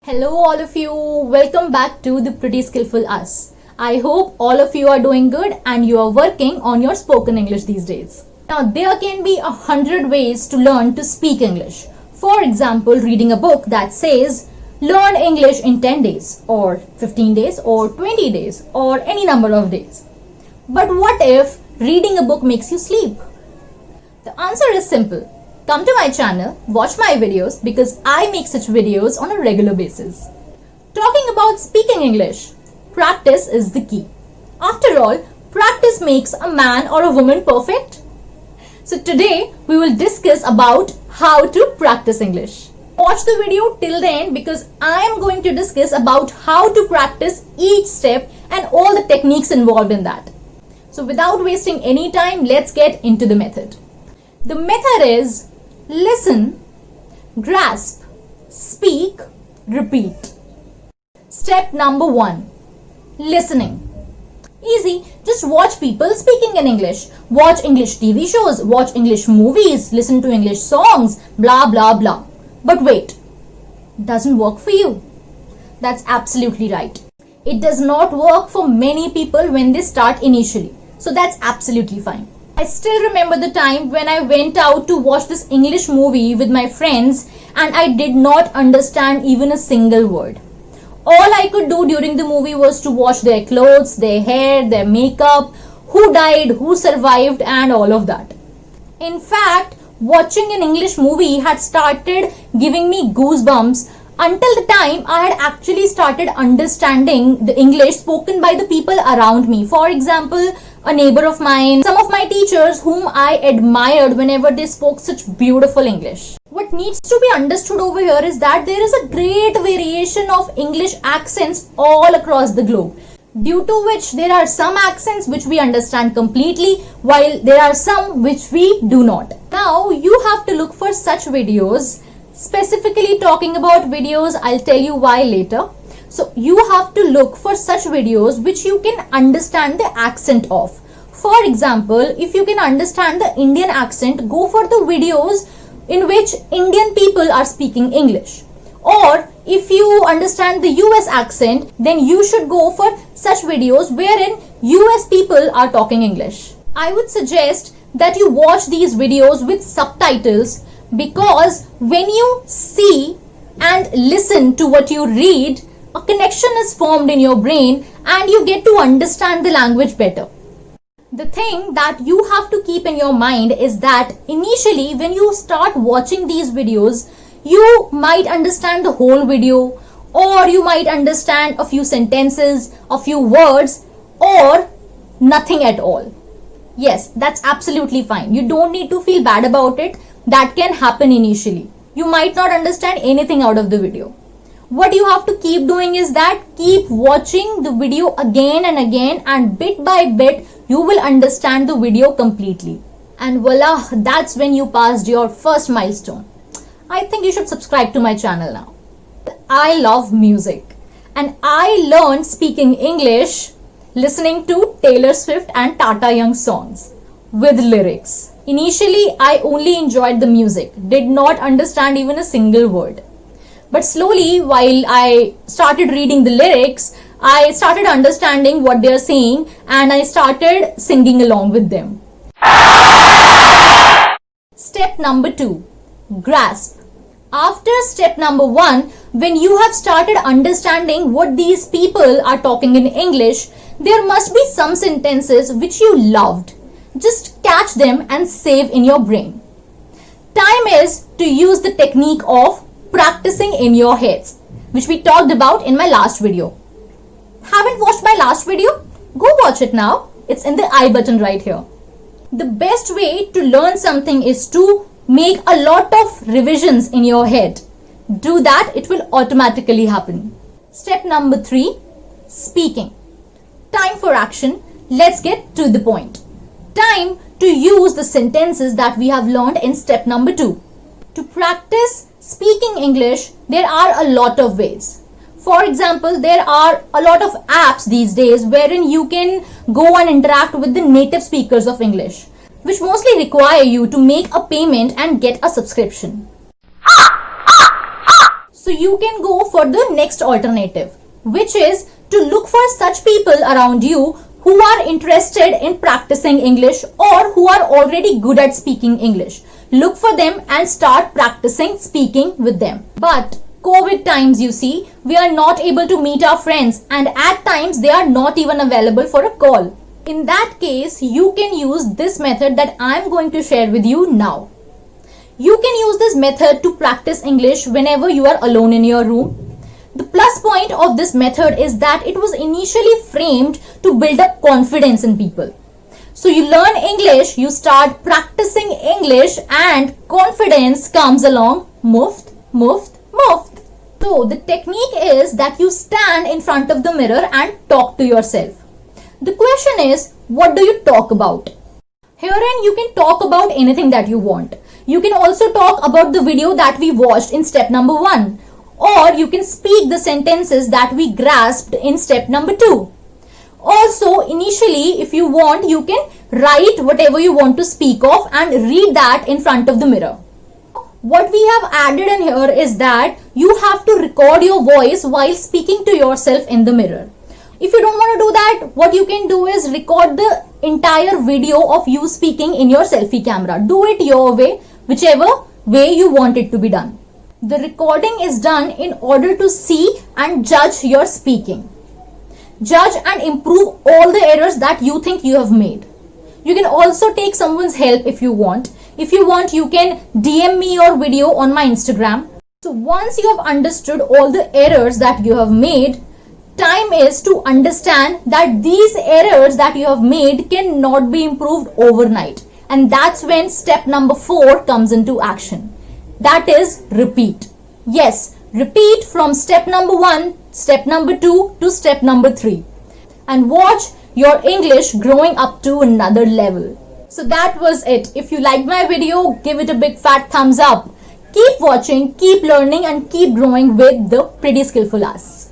Hello all of you, welcome back to the Pretty Skillful Us. I hope all of you are doing good and you are working on your spoken English these days. Now there can be 100 ways to learn to speak English. For example, reading a book that says learn English in 10 days or 15 days or 20 days or any number of days. But what if reading a book makes you sleep? The answer is simple. Come to my channel, watch my videos because I make such videos on a regular basis. Talking about speaking English, practice is the key. After all, practice makes a man or a woman perfect. So today we will discuss about how to practice English. Watch the video till the end because I am going to discuss about how to practice each step and all the techniques involved in that. So without wasting any time, let's get into the method. The method is listen, grasp, speak, repeat. Step number 1. Listening. Easy. Just watch people speaking in English. Watch English TV shows, watch English movies, listen to English songs, blah blah blah. But wait, doesn't work for you. That's absolutely right. It does not work for many people when they start initially. So that's absolutely fine. I still remember the time when I went out to watch this English movie with my friends and I did not understand even a single word. All I could do during the movie was to watch their clothes, their hair, their makeup, who died, who survived and all of that. In fact, watching an English movie had started giving me goosebumps until the time I had actually started understanding the English spoken by the people around me. For example, a neighbor of mine, some of my teachers whom I admired whenever they spoke such beautiful English. What needs to be understood over here is that there is a great variation of English accents all across the globe, due to which there are some accents which we understand completely while there are some which we do not. Now you have to look for such videos. Specifically talking about videos, I'll tell you why later. So you have to look for such videos which you can understand the accent of. For example, if you can understand the Indian accent, go for the videos in which Indian people are speaking English. Or if you understand the US accent, then you should go for such videos wherein US people are talking English. I would suggest that you watch these videos with subtitles because when you see and listen to what you read, a connection is formed in your brain and you get to understand the language better. The thing that you have to keep in your mind is that initially when you start watching these videos, you might understand the whole video, or you might understand a few sentences, a few words, or nothing at all. Yes, that's absolutely fine. You don't need to feel bad about it. That can happen initially. You might not understand anything out of the video. What you have to keep doing is that keep watching the video again and again, and bit by bit you will understand the video completely. And voila, that's when you passed your first milestone. I think you should subscribe to my channel now. I love music and I learned speaking English listening to Taylor Swift and Tata Young songs with lyrics. Initially, I only enjoyed the music, did not understand even a single word. But slowly, while I started reading the lyrics, I started understanding what they are saying and I started singing along with them. Step number 2. Grasp. After step number 1, when you have started understanding what these people are talking in English, there must be some sentences which you loved. Just catch them and save in your brain. Time is to use the technique of practicing in your heads, which we talked about in my last video. Haven't watched my last video? Go watch it now. It's in the I button right here. The best way to learn something is to make a lot of revisions in your head. Do that, it will automatically happen. Step number 3, speaking. Time for action. Let's get to the point. Time to use the sentences that we have learned in step number 2. To practice speaking English, there are a lot of ways. For example, there are a lot of apps these days wherein you can go and interact with the native speakers of English, which mostly require you to make a payment and get a subscription. So you can go for the next alternative, which is to look for such people around you who are interested in practicing English or who are already good at speaking English. Look for them and start practicing speaking with them. But COVID times, you see, we are not able to meet our friends, and at times they are not even available for a call. In that case, you can use this method that I am going to share with you now. You can use this method to practice English whenever you are alone in your room. The plus point of this method is that it was initially framed to build up confidence in people. So you learn English, you start practicing English, and confidence comes along. Muft. So the technique is that you stand in front of the mirror and talk to yourself. The question is, what do you talk about? Herein you can talk about anything that you want. You can also talk about the video that we watched in step number 1, or you can speak the sentences that we grasped in step number 2. Also, initially, if you want, you can write whatever you want to speak of and read that in front of the mirror. What we have added in here is that you have to record your voice while speaking to yourself in the mirror. If you don't want to do that, what you can do is record the entire video of you speaking in your selfie camera. Do it your way, whichever way you want it to be done. The recording is done in order to see and judge your speaking. Judge and improve all the errors that you think you have made. You can also take someone's help if you want. If you want, you can DM me your video on my Instagram. So once you have understood all the errors that you have made, time is to understand that these errors that you have made cannot be improved overnight. And that's when step number 4 comes into action. That is repeat. Yes, repeat from step number 1, step number 2 to step number 3. And watch your English growing up to another level. So that was it. If you liked my video, give it a big fat thumbs up. Keep watching, keep learning, and keep growing with the Pretty Skillful Us.